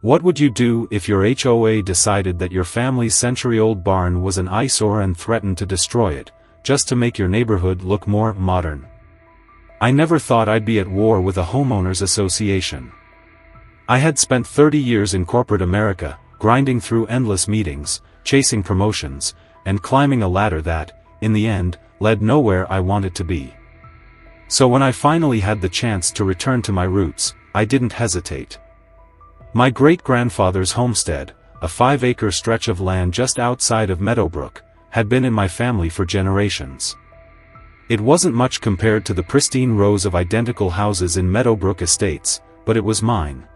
What would you do if your HOA decided that your family's century-old barn was an eyesore and threatened to destroy it, just to make your neighborhood look more modern? I never thought I'd be at war with a homeowners association. I had spent 30 years in corporate America, grinding through endless meetings, chasing promotions, and climbing a ladder that, in the end, led nowhere I wanted to be. So when I finally had the chance to return to my roots, I didn't hesitate. My great-grandfather's homestead, a 5-acre stretch of land just outside of Meadowbrook, had been in my family for generations. It wasn't much compared to the pristine rows of identical houses in Meadowbrook Estates, but it was mine.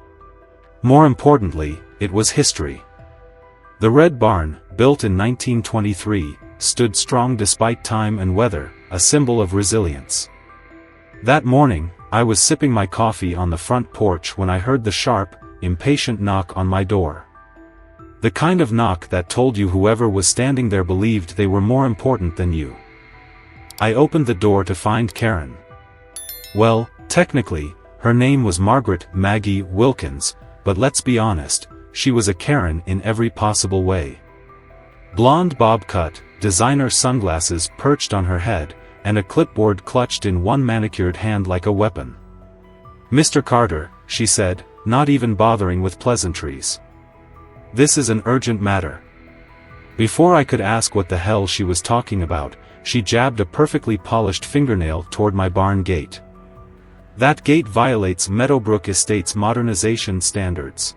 More importantly, it was history. The Red Barn, built in 1923, stood strong despite time and weather, a symbol of resilience. That morning, I was sipping my coffee on the front porch when I heard the sharp, impatient knock on my door. The kind of knock that told you whoever was standing there believed they were more important than you. I opened the door to find Karen. Well, technically, her name was Margaret Maggie Wilkins, but let's be honest, she was a Karen in every possible way. Blonde bob cut, designer sunglasses perched on her head, and a clipboard clutched in one manicured hand like a weapon. "Mr. Carter," she said, not even bothering with pleasantries. "This is an urgent matter." Before I could ask what the hell she was talking about, she jabbed a perfectly polished fingernail toward my barn gate. "That gate violates Meadowbrook Estates modernization standards.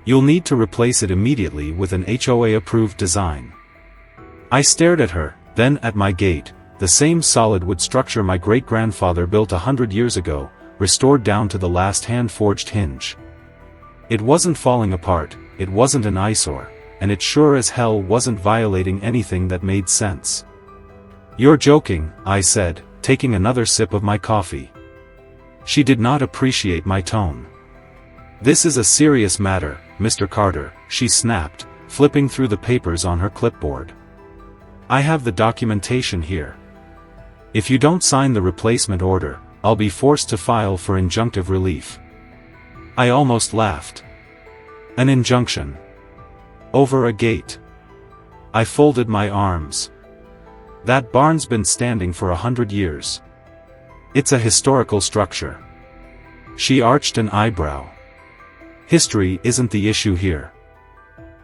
You'll need to replace it immediately with an HOA-approved design." I stared at her, then at my gate, the same solid wood structure my great-grandfather built 100 years ago, restored down to the last hand-forged hinge. It wasn't falling apart, it wasn't an eyesore, and it sure as hell wasn't violating anything that made sense. "You're joking," I said, taking another sip of my coffee. She did not appreciate my tone. "This is a serious matter, Mr. Carter," she snapped, flipping through the papers on her clipboard. "I have the documentation here. If you don't sign the replacement order, I'll be forced to file for injunctive relief." I almost laughed. An injunction? Over a gate? I folded my arms. That barn's been standing for 100 years. It's a historical structure. She arched an eyebrow. "History isn't the issue here.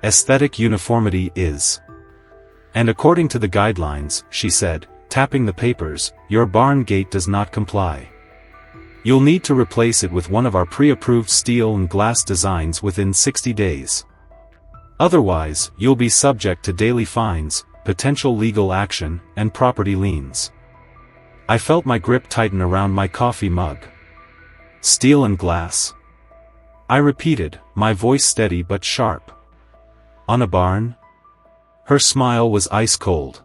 Aesthetic uniformity is. And according to the guidelines," she said, tapping the papers, "your barn gate does not comply. You'll need to replace it with one of our pre-approved steel and glass designs within 60 days. Otherwise, you'll be subject to daily fines, potential legal action, and property liens." I felt my grip tighten around my coffee mug. "Steel and glass?" I repeated, my voice steady but sharp. "On a barn?" Her smile was ice cold.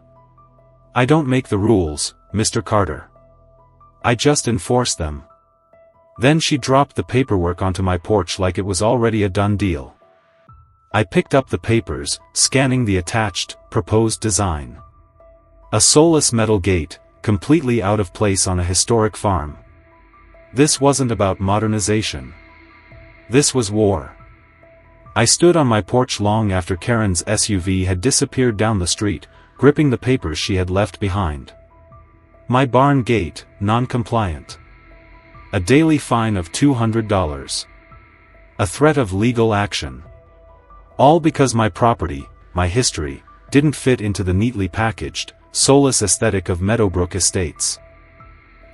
"I don't make the rules, Mr. Carter. I just enforce them." Then she dropped the paperwork onto my porch like it was already a done deal. I picked up the papers, scanning the attached, proposed design. A soulless metal gate, completely out of place on a historic farm. This wasn't about modernization. This was war. I stood on my porch long after Karen's SUV had disappeared down the street, gripping the papers she had left behind. My barn gate, non-compliant. A daily fine of $200. A threat of legal action. All because my property, my history, didn't fit into the neatly packaged, soulless aesthetic of Meadowbrook Estates.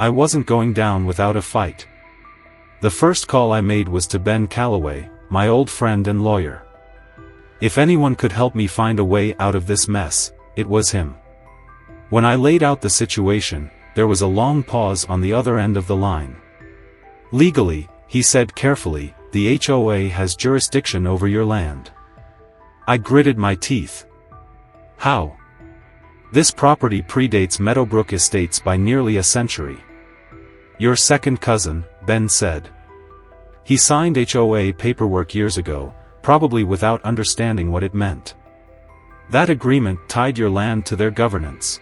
I wasn't going down without a fight. The first call I made was to Ben Calloway, my old friend and lawyer. If anyone could help me find a way out of this mess, it was him. When I laid out the situation, there was a long pause on the other end of the line. "Legally," he said carefully, "the HOA has jurisdiction over your land." I gritted my teeth. "How?" "This property predates Meadowbrook Estates by nearly a century." "Your second cousin," Ben said. "He signed HOA paperwork years ago, probably without understanding what it meant. That agreement tied your land to their governance.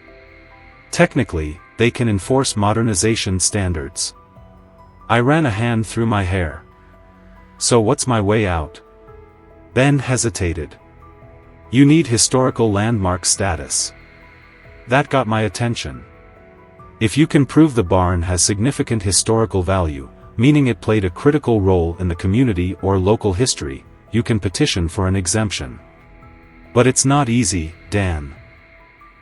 Technically, they can enforce modernization standards." I ran a hand through my hair. "So what's my way out?" Ben hesitated. "You need historical landmark status." That got my attention. "If you can prove the barn has significant historical value, meaning it played a critical role in the community or local history, you can petition for an exemption." "But it's not easy, Dan.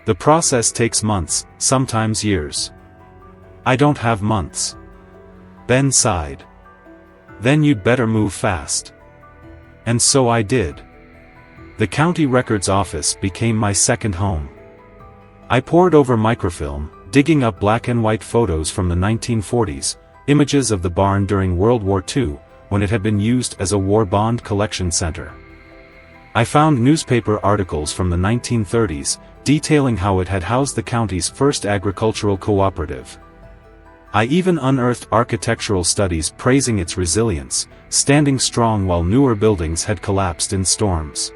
The process takes months, sometimes years." "I don't have months." Ben sighed. "Then you'd better move fast." And so I did. The county records office became my second home. I pored over microfilm, digging up black and white photos from the 1940s, images of the barn during World War II, when it had been used as a war bond collection center. I found newspaper articles from the 1930s, detailing how it had housed the county's first agricultural cooperative. I even unearthed architectural studies praising its resilience, standing strong while newer buildings had collapsed in storms.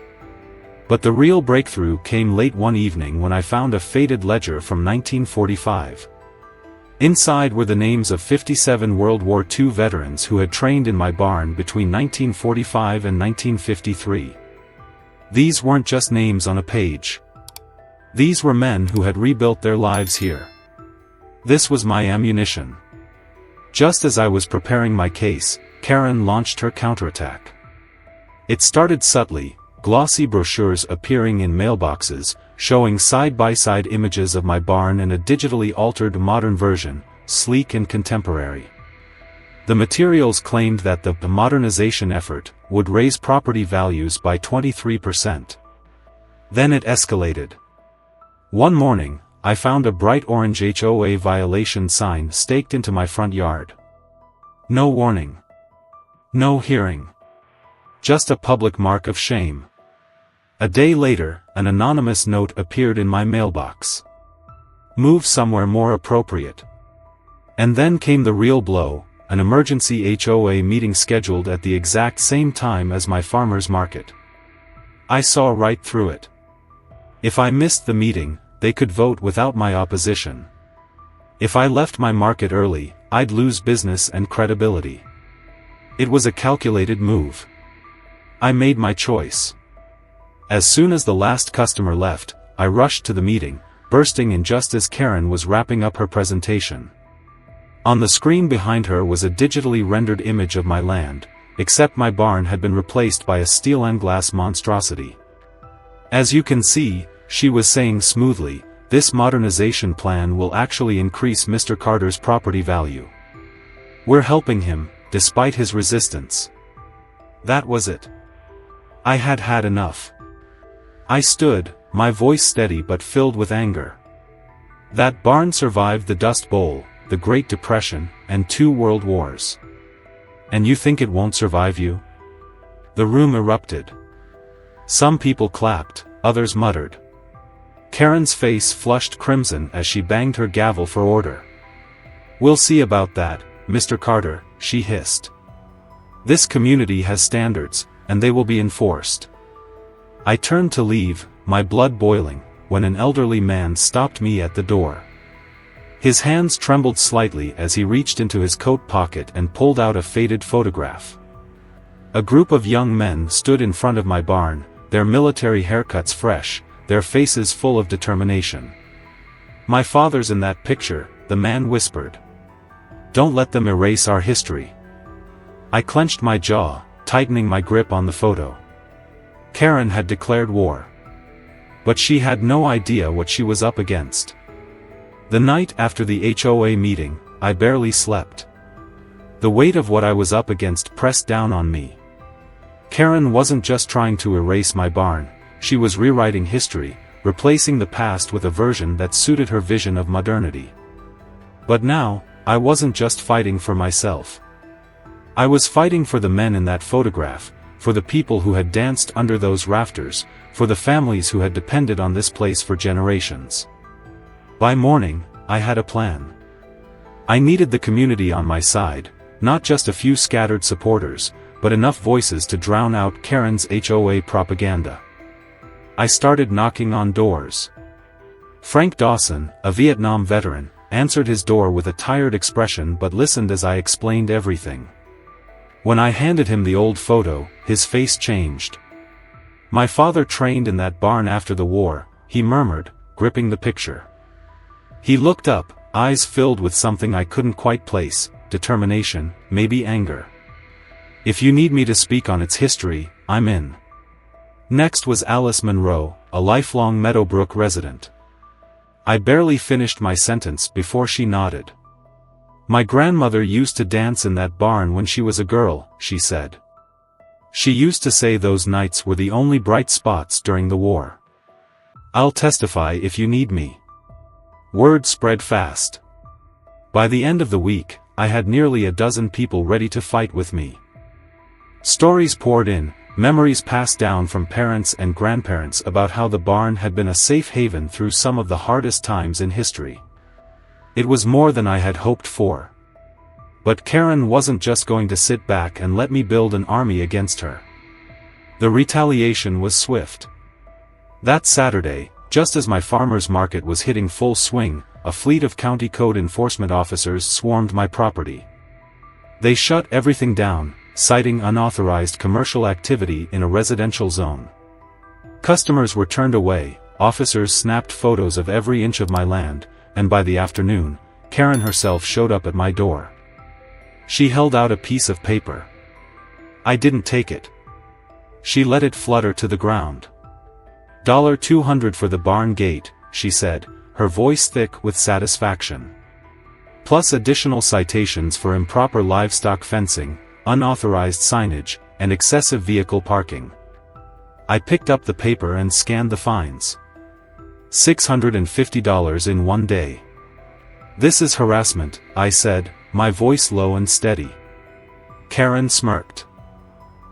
But the real breakthrough came late one evening when I found a faded ledger from 1945. Inside were the names of 57 World War II veterans who had trained in my barn between 1945 and 1953. These weren't just names on a page. These were men who had rebuilt their lives here. This was my ammunition. Just as I was preparing my case, Karen launched her counterattack. It started subtly, glossy brochures appearing in mailboxes, showing side-by-side images of my barn and a digitally altered modern version, sleek and contemporary. The materials claimed that the modernization effort would raise property values by 23%. Then it escalated. One morning, I found a bright orange HOA violation sign staked into my front yard. No warning. No hearing. Just a public mark of shame. A day later, an anonymous note appeared in my mailbox. "Move somewhere more appropriate." And then came the real blow, an emergency HOA meeting scheduled at the exact same time as my farmer's market. I saw right through it. If I missed the meeting, they could vote without my opposition. If I left my market early, I'd lose business and credibility. It was a calculated move. I made my choice. As soon as the last customer left, I rushed to the meeting, bursting in just as Karen was wrapping up her presentation. On the screen behind her was a digitally rendered image of my land, except my barn had been replaced by a steel and glass monstrosity. "As you can see," she was saying smoothly, "this modernization plan will actually increase Mr. Carter's property value. We're helping him, despite his resistance." That was it. I had had enough. I stood, my voice steady but filled with anger. That barn survived the Dust Bowl, the Great Depression, and 2 world wars. And you think it won't survive you? The room erupted. Some people clapped, others muttered. Karen's face flushed crimson as she banged her gavel for order. "We'll see about that, Mr. Carter," she hissed. "This community has standards, and they will be enforced." I turned to leave, my blood boiling, when an elderly man stopped me at the door. His hands trembled slightly as he reached into his coat pocket and pulled out a faded photograph. A group of young men stood in front of my barn, their military haircuts fresh, their faces full of determination. "My father's in that picture," the man whispered. "Don't let them erase our history." I clenched my jaw, tightening my grip on the photo. Karen had declared war. But she had no idea what she was up against. The night after the HOA meeting, I barely slept. The weight of what I was up against pressed down on me. Karen wasn't just trying to erase my barn, she was rewriting history, replacing the past with a version that suited her vision of modernity. But now, I wasn't just fighting for myself. I was fighting for the men in that photograph, for the people who had danced under those rafters, for the families who had depended on this place for generations. By morning, I had a plan. I needed the community on my side, not just a few scattered supporters, but enough voices to drown out Karen's HOA propaganda. I started knocking on doors. Frank Dawson, a Vietnam veteran, answered his door with a tired expression but listened as I explained everything. When I handed him the old photo, his face changed. My father trained in that barn after the war, he murmured, gripping the picture. He looked up, eyes filled with something I couldn't quite place, determination, maybe anger. If you need me to speak on its history, I'm in. Next was Alice Monroe, a lifelong Meadowbrook resident. I barely finished my sentence before she nodded. My grandmother used to dance in that barn when she was a girl, she said. She used to say those nights were the only bright spots during the war. I'll testify if you need me. Word spread fast. By the end of the week, I had nearly a dozen people ready to fight with me. Stories poured in, memories passed down from parents and grandparents about how the barn had been a safe haven through some of the hardest times in history. It was more than I had hoped for. But Karen wasn't just going to sit back and let me build an army against her. The retaliation was swift. That Saturday, just as my farmer's market was hitting full swing, a fleet of county code enforcement officers swarmed my property. They shut everything down, citing unauthorized commercial activity in a residential zone. Customers were turned away, officers snapped photos of every inch of my land, and by the afternoon, Karen herself showed up at my door. She held out a piece of paper. I didn't take it. She let it flutter to the ground. $200 for the barn gate, she said, her voice thick with satisfaction. Plus additional citations for improper livestock fencing, unauthorized signage, and excessive vehicle parking. I picked up the paper and scanned the fines. $650 in one day. This is harassment, I said, my voice low and steady. Karen smirked.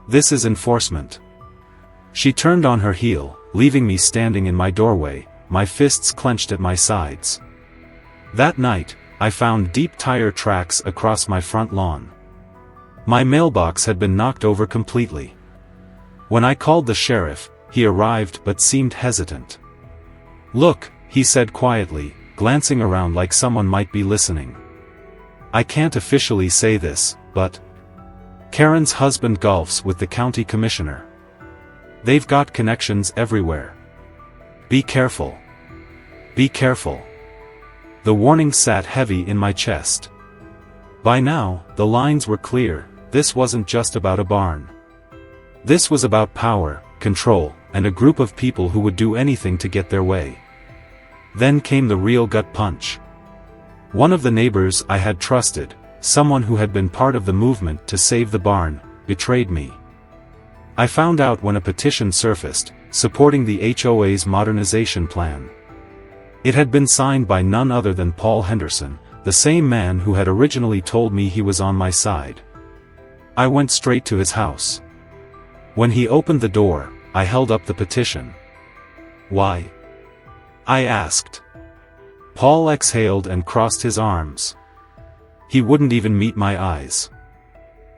This is enforcement. She turned on her heel, leaving me standing in my doorway, my fists clenched at my sides. That night, I found deep tire tracks across my front lawn. My mailbox had been knocked over completely. When I called the sheriff, he arrived but seemed hesitant. Look, he said quietly, glancing around like someone might be listening. I can't officially say this, but Karen's husband golfs with the county commissioner. They've got connections everywhere. Be careful. Be careful. The warning sat heavy in my chest. By now, the lines were clear, this wasn't just about a barn. This was about power, control, and a group of people who would do anything to get their way. Then came the real gut punch. One of the neighbors I had trusted, someone who had been part of the movement to save the barn, betrayed me. I found out when a petition surfaced, supporting the HOA's modernization plan. It had been signed by none other than Paul Henderson, the same man who had originally told me he was on my side. I went straight to his house. When he opened the door, I held up the petition. Why? I asked. Paul exhaled and crossed his arms. He wouldn't even meet my eyes.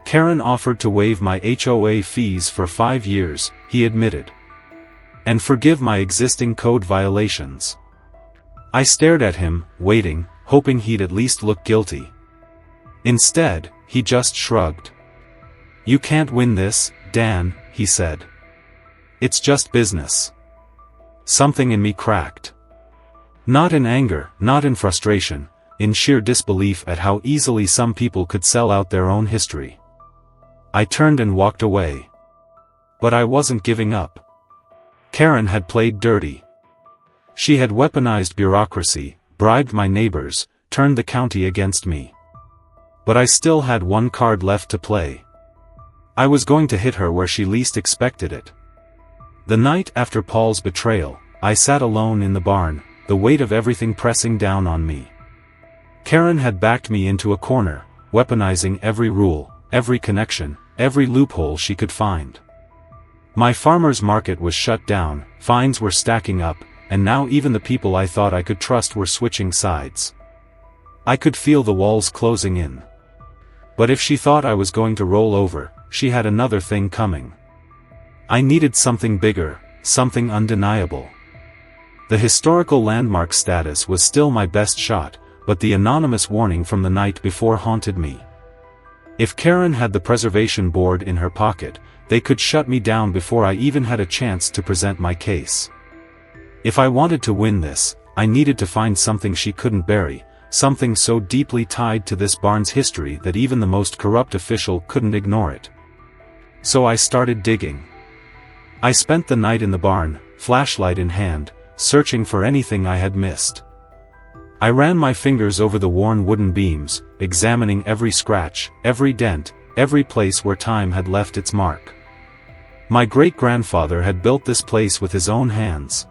Karen offered to waive my HOA fees for 5 years, he admitted. And forgive my existing code violations. I stared at him, waiting, hoping he'd at least look guilty. Instead, he just shrugged. You can't win this, Dan, he said. It's just business. Something in me cracked. Not in anger, not in frustration, in sheer disbelief at how easily some people could sell out their own history. I turned and walked away. But I wasn't giving up. Karen had played dirty. She had weaponized bureaucracy, bribed my neighbors, turned the county against me. But I still had one card left to play. I was going to hit her where she least expected it. The night after Paul's betrayal, I sat alone in the barn, the weight of everything pressing down on me. Karen had backed me into a corner, weaponizing every rule, every connection, every loophole she could find. My farmer's market was shut down, fines were stacking up, and now even the people I thought I could trust were switching sides. I could feel the walls closing in. But if she thought I was going to roll over, she had another thing coming. I needed something bigger, something undeniable. The historical landmark status was still my best shot, but the anonymous warning from the night before haunted me. If Karen had the preservation board in her pocket, they could shut me down before I even had a chance to present my case. If I wanted to win this, I needed to find something she couldn't bury, something so deeply tied to this barn's history that even the most corrupt official couldn't ignore it. So I started digging. I spent the night in the barn, flashlight in hand, searching for anything I had missed. I ran my fingers over the worn wooden beams, examining every scratch, every dent, every place where time had left its mark. My great-grandfather had built this place with his own hands.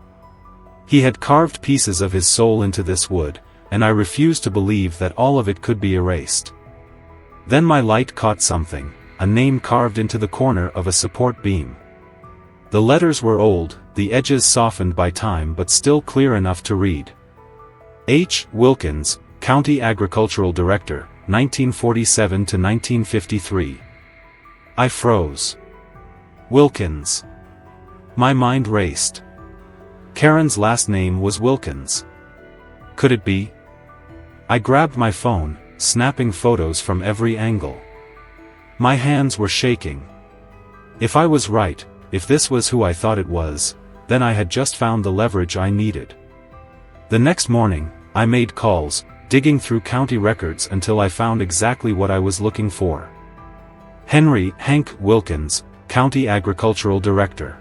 He had carved pieces of his soul into this wood, and I refused to believe that all of it could be erased. Then my light caught something, a name carved into the corner of a support beam. The letters were old, the edges softened by time but still clear enough to read. H. Wilkins, County Agricultural Director, 1947 to 1953. I froze. Wilkins. My mind raced. Karen's last name was Wilkins. Could it be? I grabbed my phone, snapping photos from every angle. My hands were shaking. If I was right, if this was who I thought it was, then I had just found the leverage I needed. The next morning, I made calls, digging through county records until I found exactly what I was looking for. Hank Wilkins, County Agricultural Director.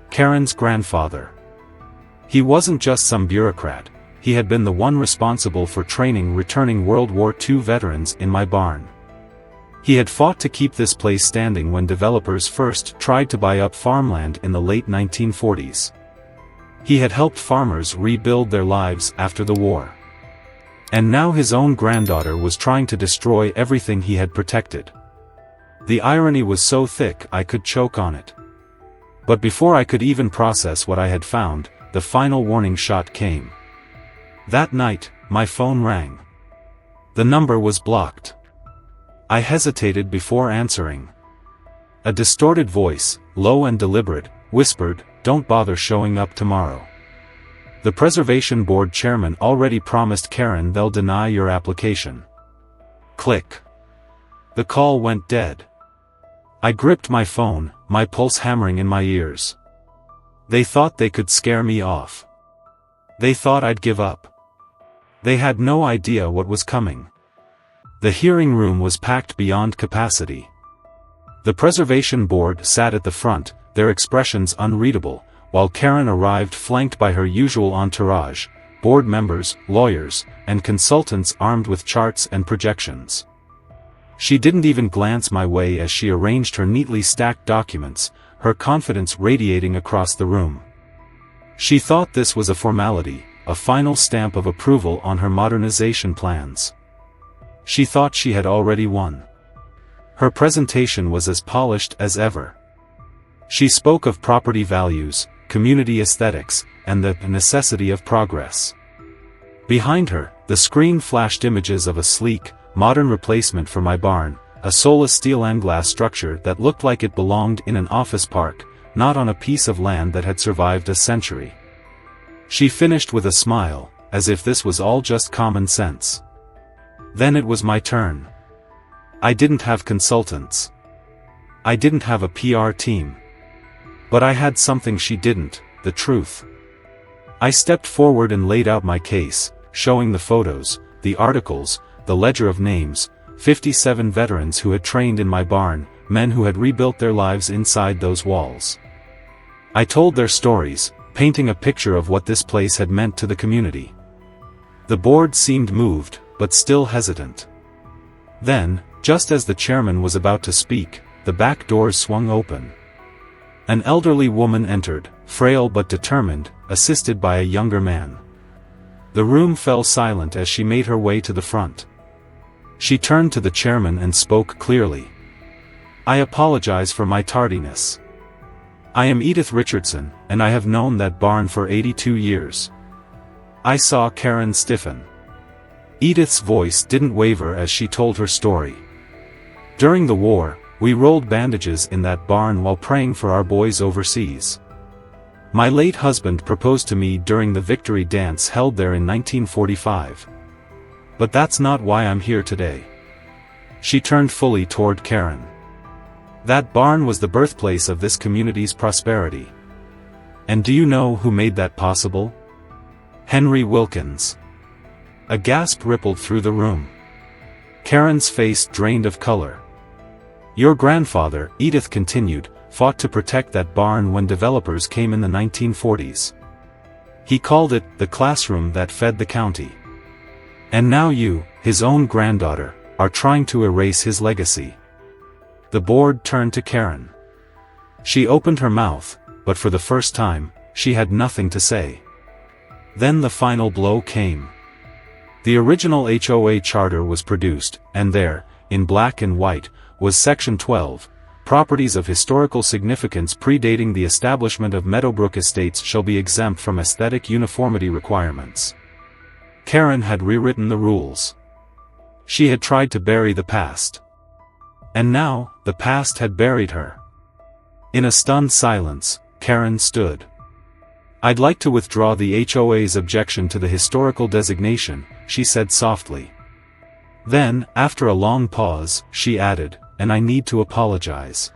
Karen's grandfather. He wasn't just some bureaucrat, he had been the one responsible for training returning World War II veterans in my barn. He had fought to keep this place standing when developers first tried to buy up farmland in the late 1940s. He had helped farmers rebuild their lives after the war. And now his own granddaughter was trying to destroy everything he had protected. The irony was so thick I could choke on it. But before I could even process what I had found, the final warning shot came. That night, my phone rang. The number was blocked. I hesitated before answering. A distorted voice, low and deliberate, whispered, "Don't bother showing up tomorrow. The Preservation Board chairman already promised Karen they'll deny your application." Click. The call went dead. I gripped my phone, my pulse hammering in my ears. They thought they could scare me off. They thought I'd give up. They had no idea what was coming. The hearing room was packed beyond capacity. The Preservation Board sat at the front, their expressions unreadable, while Karen arrived flanked by her usual entourage, board members, lawyers, and consultants armed with charts and projections. She didn't even glance my way as she arranged her neatly stacked documents, her confidence radiating across the room. She thought this was a formality, a final stamp of approval on her modernization plans. She thought she had already won. Her presentation was as polished as ever. She spoke of property values, community aesthetics, and the necessity of progress. Behind her, the screen flashed images of a sleek, modern replacement for my barn, a soulless steel and glass structure that looked like it belonged in an office park, not on a piece of land that had survived a century. She finished with a smile, as if this was all just common sense. Then it was my turn. I didn't have consultants. I didn't have a PR team. But I had something she didn't, the truth. I stepped forward and laid out my case, showing the photos, the articles, the ledger of names, 57 veterans who had trained in my barn, men who had rebuilt their lives inside those walls. I told their stories, painting a picture of what this place had meant to the community. The board seemed moved, but still hesitant. Then, just as the chairman was about to speak, the back doors swung open. An elderly woman entered, frail but determined, assisted by a younger man. The room fell silent as she made her way to the front. She turned to the chairman and spoke clearly. "I apologize for my tardiness. I am Edith Richardson, and I have known that barn for 82 years. I saw Karen stiffen." Edith's voice didn't waver as she told her story. "During the war, we rolled bandages in that barn while praying for our boys overseas. My late husband proposed to me during the victory dance held there in 1945. But that's not why I'm here today." She turned fully toward Karen. That barn was the birthplace of this community's prosperity. And do you know who made that possible? Henry Wilkins. A gasp rippled through the room. Karen's face drained of color. Your grandfather, Edith continued, fought to protect that barn when developers came in the 1940s. He called it the classroom that fed the county. And now you, his own granddaughter, are trying to erase his legacy. The board turned to Karen. She opened her mouth, but for the first time, she had nothing to say. Then the final blow came. The original HOA charter was produced, and there, in black and white, was Section 12, properties of historical significance predating the establishment of Meadowbrook Estates shall be exempt from aesthetic uniformity requirements. Karen had rewritten the rules. She had tried to bury the past. And now, the past had buried her. In a stunned silence, Karen stood. I'd like to withdraw the HOA's objection to the historical designation, she said softly. Then, after a long pause, she added, and I need to apologize.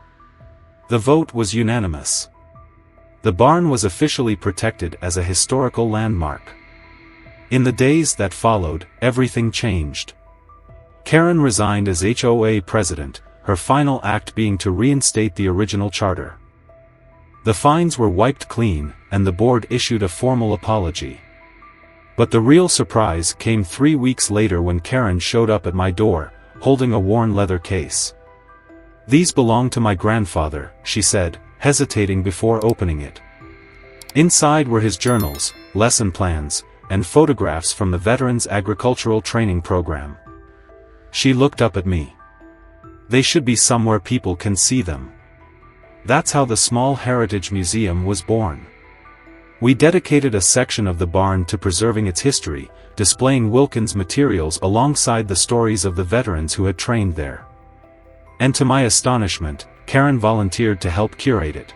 The vote was unanimous. The barn was officially protected as a historical landmark. In the days that followed, everything changed. Karen resigned as HOA president, her final act being to reinstate the original charter. The fines were wiped clean, and the board issued a formal apology. But the real surprise came 3 weeks later when Karen showed up at my door, holding a worn leather case. These belong to my grandfather, she said, hesitating before opening it. Inside were his journals, lesson plans, and photographs from the Veterans Agricultural Training Program. She looked up at me. They should be somewhere people can see them. That's how the small heritage museum was born. We dedicated a section of the barn to preserving its history, displaying Wilkins materials alongside the stories of the veterans who had trained there. And to my astonishment, Karen volunteered to help curate it.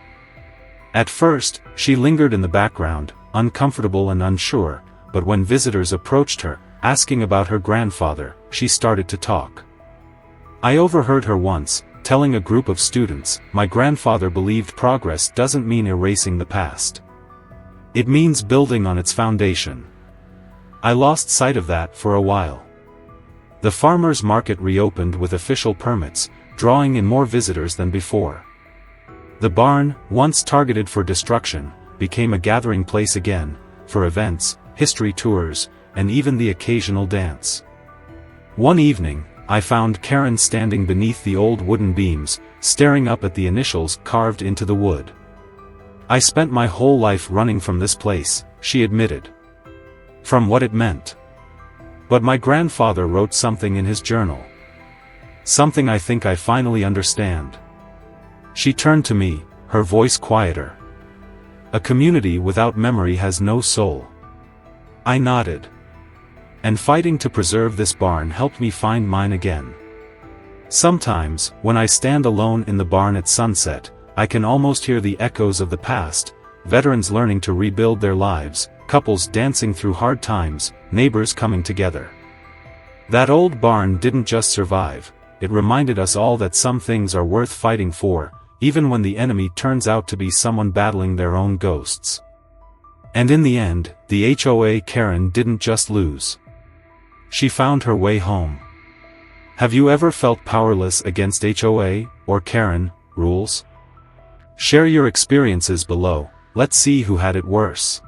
At first, she lingered in the background, uncomfortable and unsure, but when visitors approached her, asking about her grandfather, she started to talk. I overheard her once, telling a group of students, my grandfather believed progress doesn't mean erasing the past. It means building on its foundation. I lost sight of that for a while. The farmers' market reopened with official permits, drawing in more visitors than before. The barn, once targeted for destruction, became a gathering place again, for events, history tours, and even the occasional dance. One evening, I found Karen standing beneath the old wooden beams, staring up at the initials carved into the wood. I spent my whole life running from this place, she admitted. From what it meant. But my grandfather wrote something in his journal. Something I think I finally understand. She turned to me, her voice quieter. A community without memory has no soul. I nodded. And fighting to preserve this barn helped me find mine again. Sometimes, when I stand alone in the barn at sunset, I can almost hear the echoes of the past, veterans learning to rebuild their lives, couples dancing through hard times, neighbors coming together. That old barn didn't just survive, it reminded us all that some things are worth fighting for, even when the enemy turns out to be someone battling their own ghosts. And in the end, the HOA Karen didn't just lose. She found her way home. Have you ever felt powerless against HOA, or Karen, rules? Share your experiences below, let's see who had it worse.